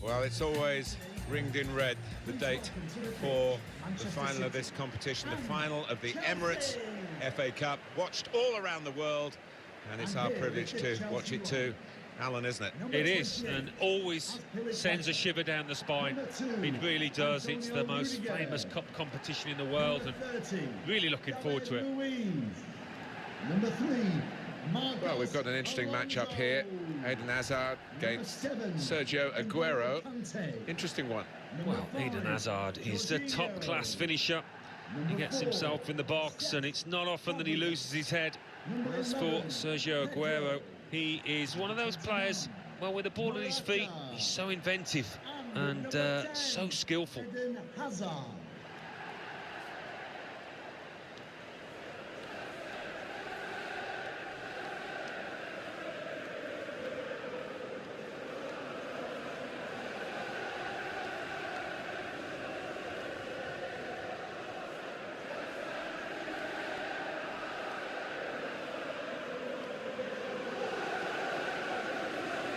Well, it's always ringed in red, the date for the final of this competition, the final of the Emirates FA Cup, watched all around the world, and it's our privilege to watch it too. Alan, isn't it? It is, and always sends a shiver down the spine. It really does. It's the most famous cup competition in the world, and really looking forward to it. Number 3. Well, we've got an interesting matchup here. Eden Hazard against Sergio Aguero. Interesting one. Well, Eden Hazard is a top-class finisher. He gets himself in the box, and it's not often that he loses his head. As for Sergio Aguero, he is one of those players, well, with the ball at his feet, he's so inventive and so skillful.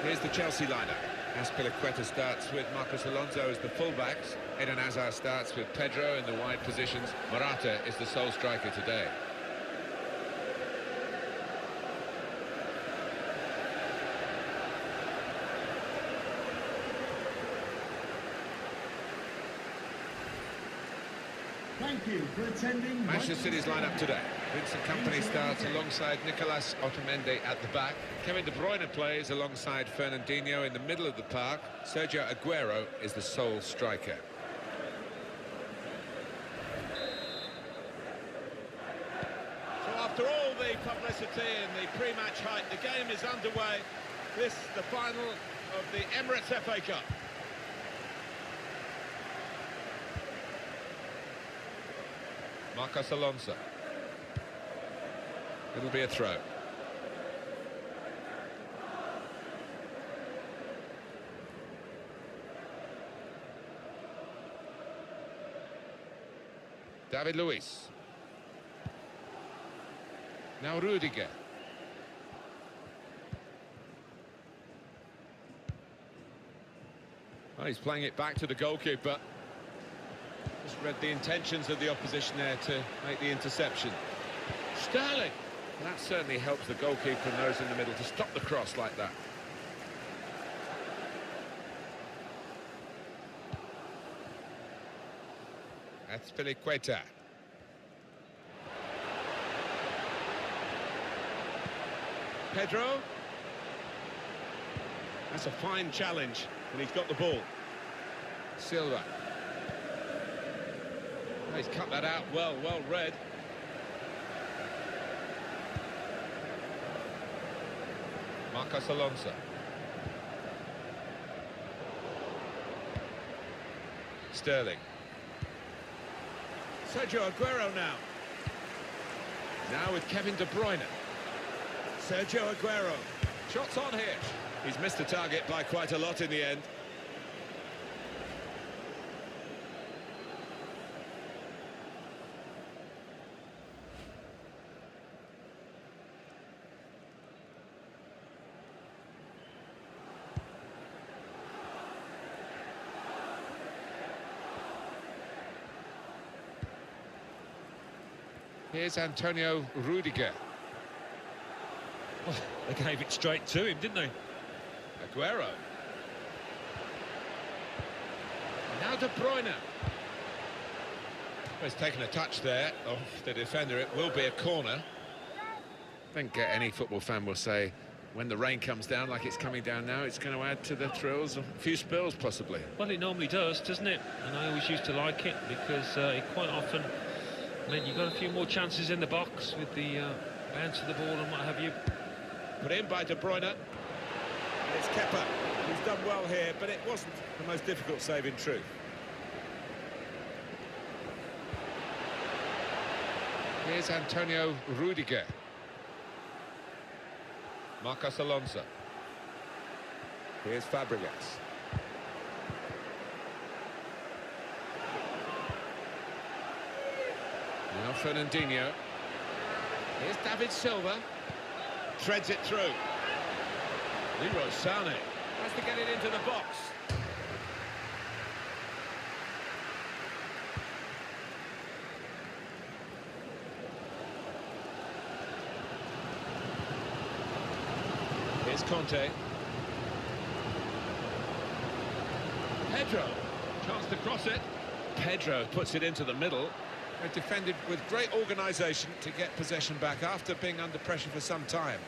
Here's the Chelsea lineup. Azpilicueta starts with Marcos Alonso as the fullbacks. Eden Hazard starts with Pedro in the wide positions. Morata is the sole striker today. Thank you for attending Manchester City's lineup today. Vincent Kompany starts alongside Nicolas Otamendi at the back. Kevin De Bruyne plays alongside Fernandinho in the middle of the park. Sergio Aguero is the sole striker. So after all the publicity and the pre-match hype, the game is underway. This is the final of the Emirates FA Cup. Marcos Alonso. It'll be a throw. David Luiz. Now Rudiger. Well, he's playing it back to the goalkeeper. Just read the intentions of the opposition there to make the interception. Sterling. That certainly helps the goalkeeper and those in the middle to stop the cross like that. Azpilicueta. Pedro. That's a fine challenge, and he's got the ball. Silva. Oh, he's cut that out well read. Marcos Alonso. Sterling. Sergio Aguero now. Now with Kevin De Bruyne. Sergio Aguero. Shots on here. He's missed the target by quite a lot in the end. Here's Antonio Rudiger. Well, they gave it straight to him, didn't they? Aguero. Now De Bruyne. Well, he's taken a touch there of the defender. It will be a corner. I think any football fan will say when the rain comes down like it's coming down now, it's going to add to the thrills, a few spills possibly. Well, it normally does, doesn't it? And I always used to like it because it quite often meant you got a few more chances in the box with the bounce of the ball and what have you. Put in by De Bruyne. And it's Kepa. He's done well here, but it wasn't the most difficult save in truth. Here's Antonio Rudiger. Marcos Alonso. Here's Fabregas. Now Fernandinho. Here's David Silva. Threads it through. Leroy Sané has to get it into the box. Conte. Pedro, chance to cross it. Pedro puts it into the middle. They defended with great organisation to get possession back after being under pressure for some time.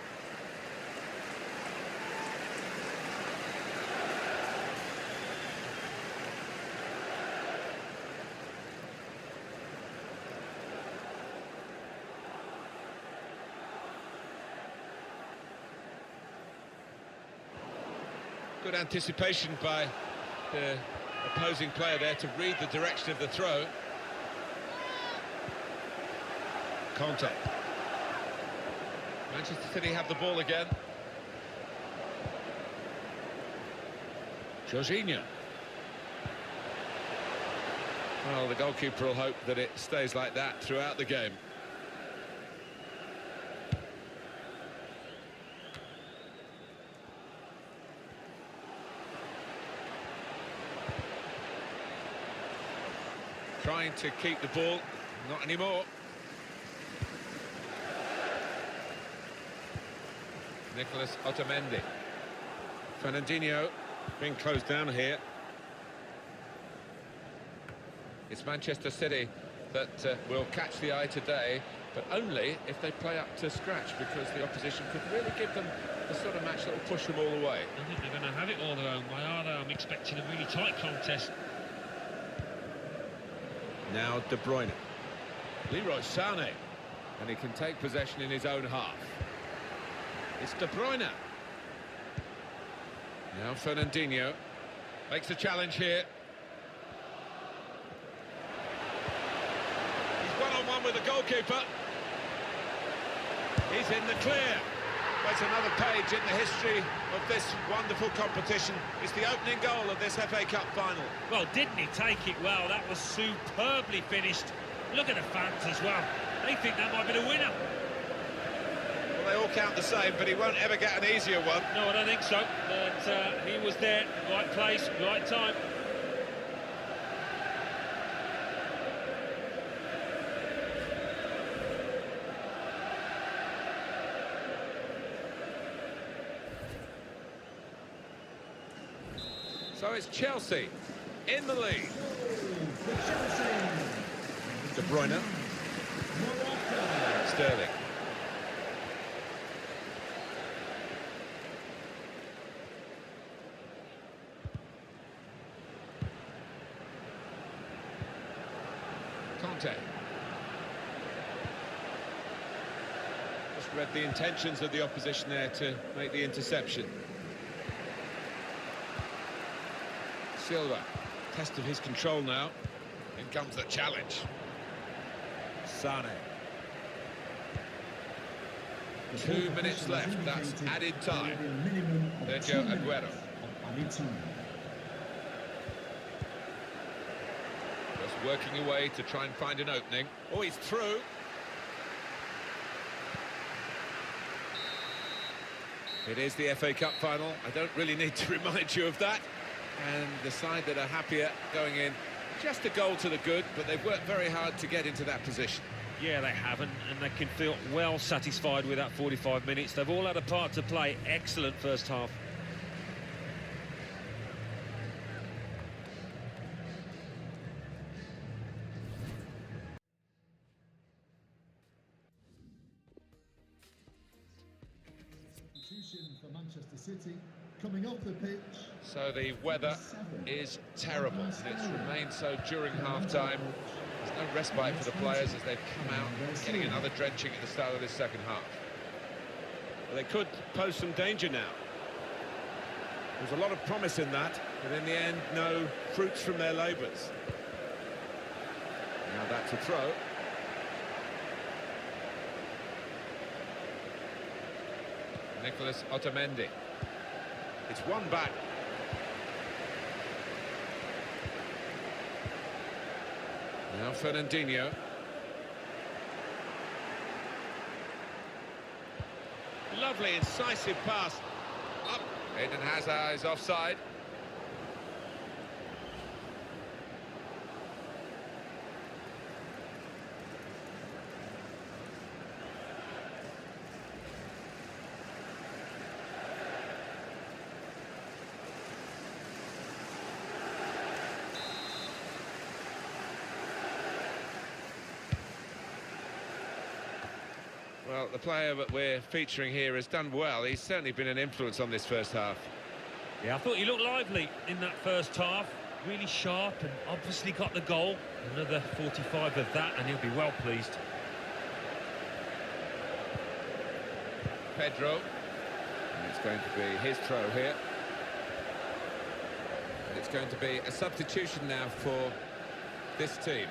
Good anticipation by the opposing player there to read the direction of the throw. Conte. Manchester City have the ball again. Jorginho. Well, the goalkeeper will hope that it stays like that throughout the game. Trying to keep the ball, not anymore. Nicolas Otamendi. Fernandinho being closed down here. It's Manchester City that will catch the eye today, but only if they play up to scratch, because the opposition could really give them the sort of match that will push them all the way. I think they're going to have it all their own way, are they? I'm expecting a really tight contest. Now De Bruyne. Leroy Sané. And he can take possession in his own half. It's De Bruyne. Now Fernandinho makes a challenge here. He's one-on-one with the goalkeeper. He's in the clear. There's another page in the history of this wonderful competition. It's the opening goal of this FA Cup final. Well, didn't he take it well? That was superbly finished. Look at the fans as well. They think that might be the winner. Well, they all count the same, but he won't ever get an easier one. No, I don't think so. But he was there, right place, right time. So it's Chelsea in the lead. Chelsea. De Bruyne. Sterling. Conte. Just read the intentions of the opposition there to make the interception. Silva, test of his control now. In comes the challenge. Sané. 2 minutes left, that's added time. Sergio Aguero. Just working away to try and find an opening. Oh, he's through. It is the FA Cup final. I don't really need to remind you of that. And the side that are happier going in, just a goal to the good, but they've worked very hard to get into that position. Yeah, they haven't, and they can feel well satisfied with that 45 minutes. They've all had a part to play. Excellent first half. For Manchester City, coming off the pitch. So the weather is terrible, and it's remained so during half-time. There's no respite for the players as they've come out, getting another drenching at the start of this second half. Well, they could pose some danger now. There's a lot of promise in that, but in the end, no fruits from their labours. Now that's a throw. Nicolas Otamendi. It's one back. Now Fernandinho. Lovely incisive pass. Up. Eden Hazard is offside. Well, the player that we're featuring here has done well. He's certainly been an influence on this first half. Yeah, I thought he looked lively in that first half. Really sharp and obviously got the goal. Another 45 of that and he'll be well pleased. Pedro. And it's going to be his throw here. And it's going to be a substitution now for this team.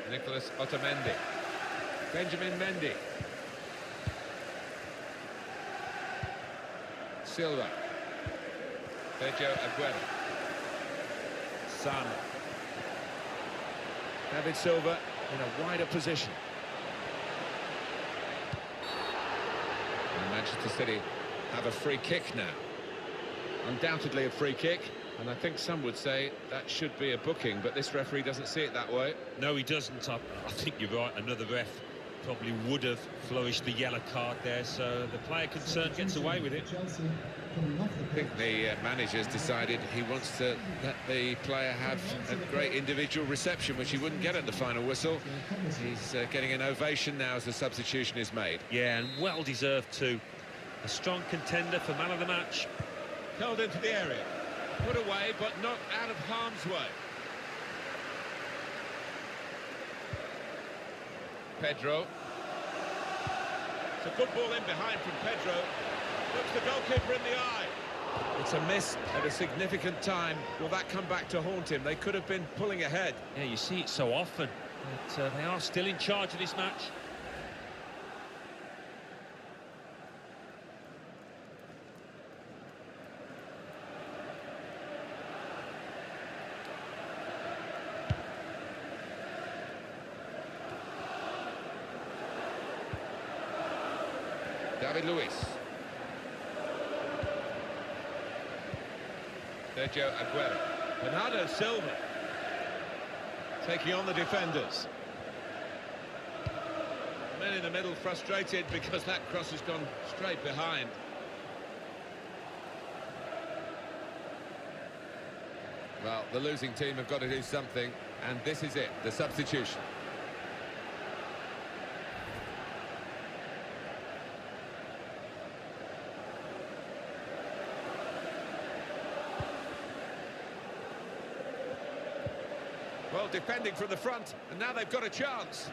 Nicholas Otamendi. Benjamin Mendy. Silva. Sergio Aguero. Son. David Silva in a wider position. And Manchester City have a free kick now. Undoubtedly a free kick, and I think some would say that should be a booking, but this referee doesn't see it that way. No, he doesn't. I think you're right. Another ref probably would have flourished the yellow card there, so the player concerned gets away with it. I think the manager's decided he wants to let the player have a great individual reception, which he wouldn't get at the final whistle. He's getting an ovation now as the substitution is made. Yeah, and well deserved too. A strong contender for man of the match. Held into the area, put away, but not out of harm's way. Pedro. It's a good ball in behind from Pedro. Looks the goalkeeper in the eye. It's a miss at a significant time. Will that come back to haunt him? They could have been pulling ahead. Yeah, you see it so often. But they are still in charge of this match. David Luiz. Sergio Aguero. Bernardo Silva. Taking on the defenders. Men in the middle frustrated because that cross has gone straight behind. Well, the losing team have got to do something, and this is it, the substitution. Well, defending from the front, and now they've got a chance.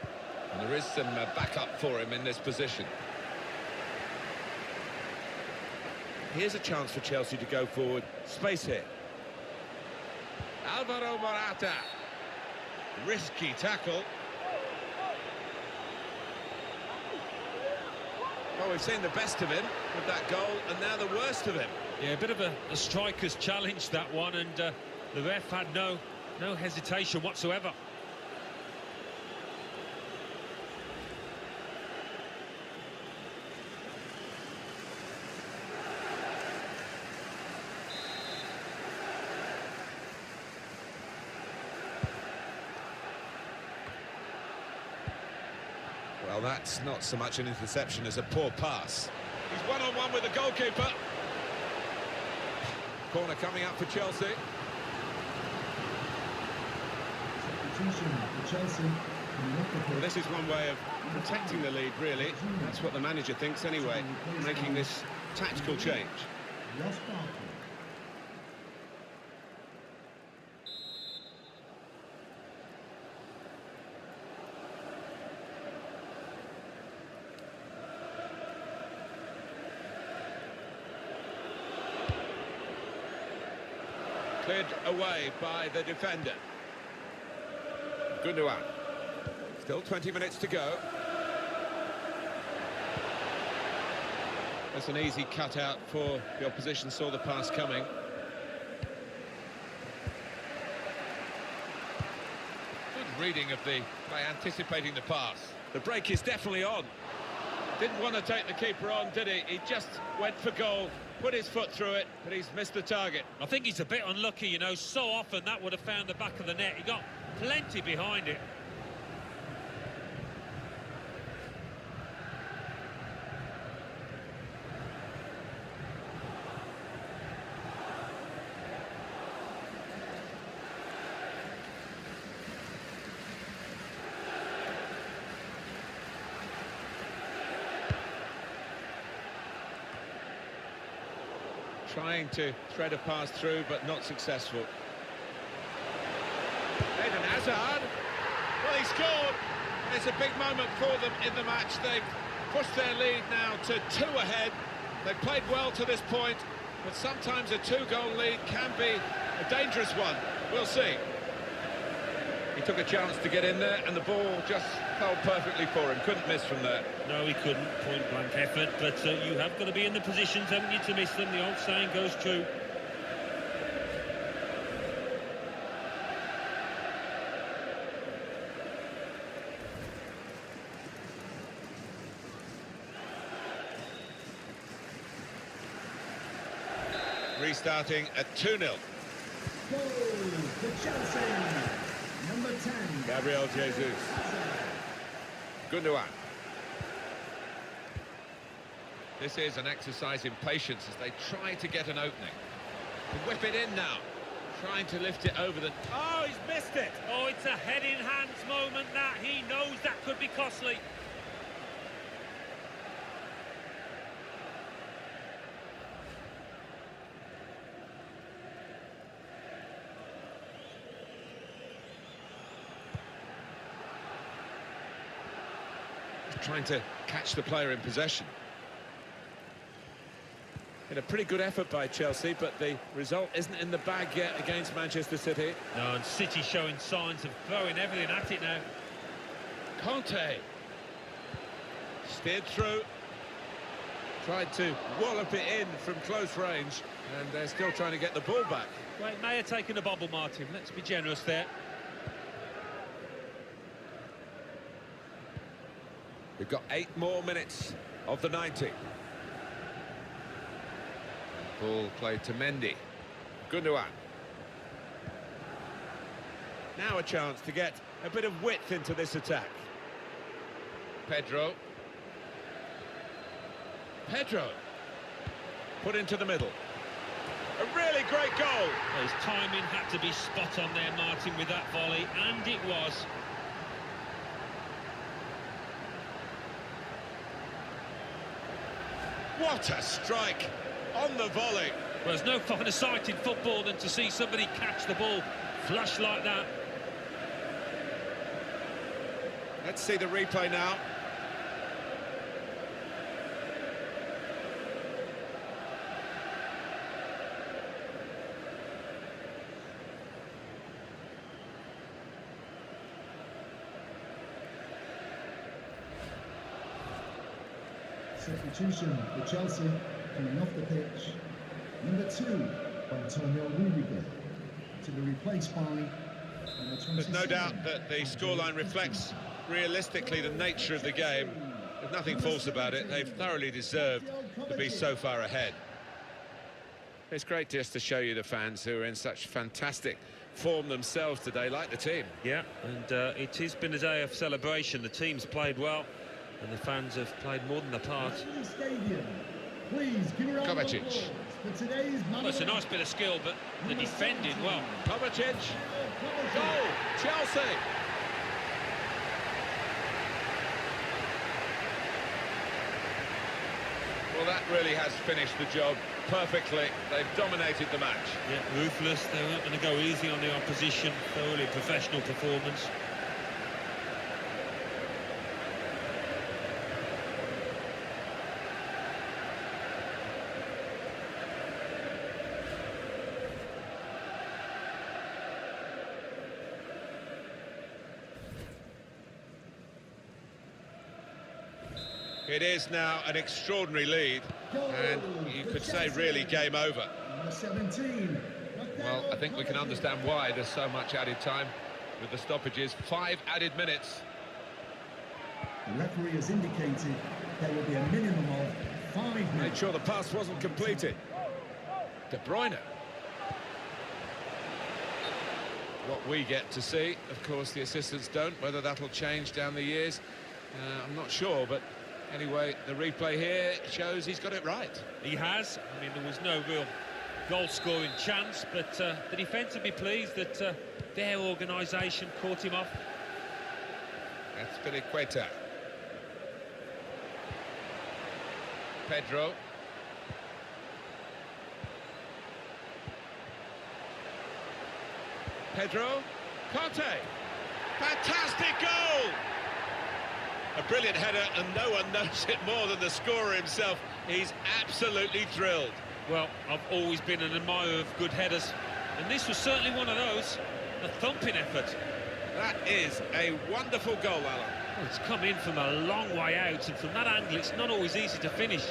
And there is some backup for him in this position. Here's a chance for Chelsea to go forward. Space here. Alvaro Morata. Risky tackle. Well, we've seen the best of him with that goal, and now the worst of him. Yeah, a bit of a striker's challenge, that one, and the ref had no hesitation whatsoever. Well, that's not so much an interception as a poor pass. He's one-on-one with the goalkeeper. Corner coming up for Chelsea. Well, this is one way of protecting the lead, really. That's what the manager thinks anyway, making this tactical change. Cleared away by the defender. Gundogan. Still 20 minutes to go. That's an easy cutout for the opposition, saw the pass coming. Good reading of the by anticipating the pass. The break is definitely on. Didn't want to take the keeper on, did he? He just went for goal, put his foot through it, but he's missed the target. I think he's a bit unlucky, you know. So often that would have found the back of the net. He got plenty behind it. trying to thread a pass through, but not successful. Eden Hazard. Well, he scored. It's a big moment for them in the match. They've pushed their lead now to 2 ahead. They've played well to this point, but sometimes a 2-goal lead can be a dangerous one. We'll see. He took a chance to get in there, and the ball just fell perfectly for him. Couldn't miss from there. No, he couldn't. Point-blank effort, but you have got to be in the positions, haven't you, to miss them? The old saying goes true. Restarting at 2-0. Goal for Chelsea. Number 10. Gabriel Jesus. Gundogan. This is an exercise in patience as they try to get an opening. To whip it in now. Trying to lift it over the... Oh, he's missed it! Oh, it's a head-in-hands moment that. He knows that could be costly. Trying to catch the player in possession. In a pretty good effort by Chelsea, but the result isn't in the bag yet against Manchester City. No, and City showing signs of throwing everything at it now. Conte. Steered through. Tried to wallop it in from close range, and they're still trying to get the ball back. Well, it may have taken a bobble, Martin. Let's be generous there. We've got 8 more minutes of the 90. Ball played to Mendy. Gundogan. Now a chance to get a bit of width into this attack. Pedro. Put into the middle. A really great goal. Well, his timing had to be spot on there, Martin, with that volley, and it was. What a strike on the volley. Well, there's no finer sight in football than to see somebody catch the ball flush like that. Let's see the replay now. Substitution for Chelsea coming off the pitch. Number 2, Antonio Rudiger, to be replaced by number 27. There's no doubt that the scoreline reflects realistically the nature of the game. There's nothing false about it. They've thoroughly deserved to be so far ahead. It's great just to show you the fans who are in such fantastic form themselves today, like the team. Yeah, and it has been a day of celebration. The team's played well, and the fans have played more than the part. Stadium. Please give a round of Kovacic. applause for today's man. Well, it's a nice bit of skill, but the defending, well. Kovacic. Goal, Chelsea. Well, that really has finished the job perfectly. They've dominated the match. Yeah, ruthless. They weren't going to go easy on the opposition. Thoroughly professional performance. It is now an extraordinary lead, and you could say really game over. Number 17. Well, I think we can understand why there's so much added time with the stoppages. 5 added minutes. The referee has indicated there will be a minimum of 5 minutes. Made sure the pass wasn't completed. De Bruyne. What we get to see, of course, the assistants don't. Whether that'll change down the years, I'm not sure, but anyway, the replay here shows he's got it right. He has. I mean, there was no real goal-scoring chance, but the defence would be pleased that their organisation caught him off. That's Filiqueta. Pedro, Conte, fantastic goal! A brilliant header, and no one knows it more than the scorer himself. He's absolutely thrilled. Well, I've always been an admirer of good headers, and this was certainly one of those. A thumping effort. That is a wonderful goal, Alan. Well, it's come in from a long way out, and from that angle, it's not always easy to finish.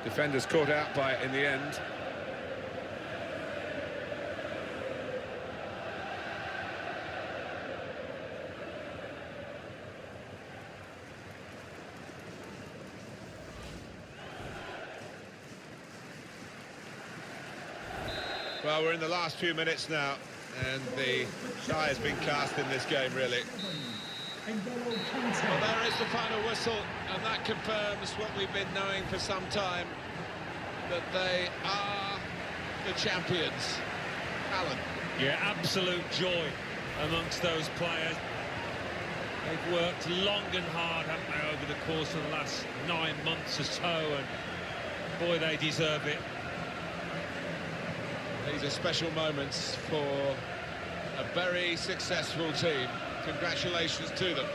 Defenders caught out by it in the end. Well, we're in the last few minutes now, and the die has been cast in this game, really. Well, there is the final whistle, and that confirms what we've been knowing for some time, that they are the champions. Alan. Yeah, absolute joy amongst those players. They've worked long and hard, haven't they, over the course of the last 9 months or so, and boy, they deserve it. These are special moments for a very successful team. Congratulations to them.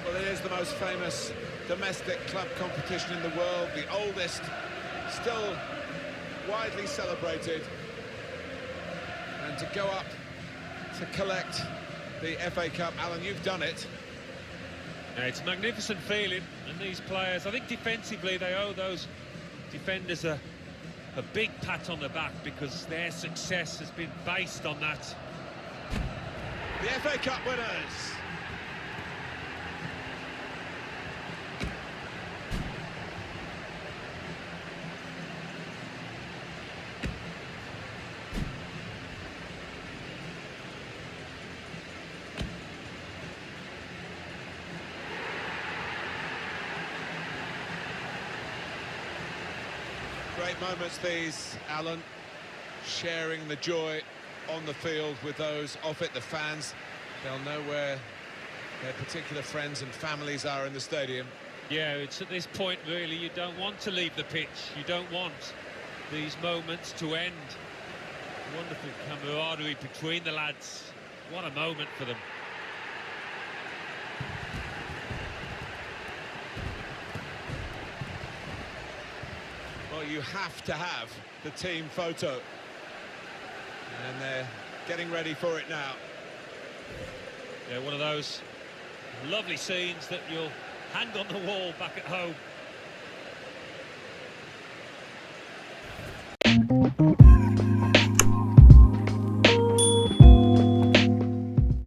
Well, it is the most famous domestic club competition in the world, the oldest, still widely celebrated. And to go up to collect the FA Cup, Alan, you've done it. Yeah, it's a magnificent feeling, and these players, I think defensively they owe those defenders a big pat on the back, because their success has been based on that. The FA Cup winners. Great moments these, Alan, sharing the joy on the field with those off it, the fans. They'll know where their particular friends and families are in the stadium. Yeah, it's at this point, really, you don't want to leave the pitch. You don't want these moments to end. Wonderful camaraderie between the lads. What a moment for them. Well, you have to have the team photo. And they're getting ready for it now. Yeah, one of those lovely scenes that you'll hang on the wall back at home.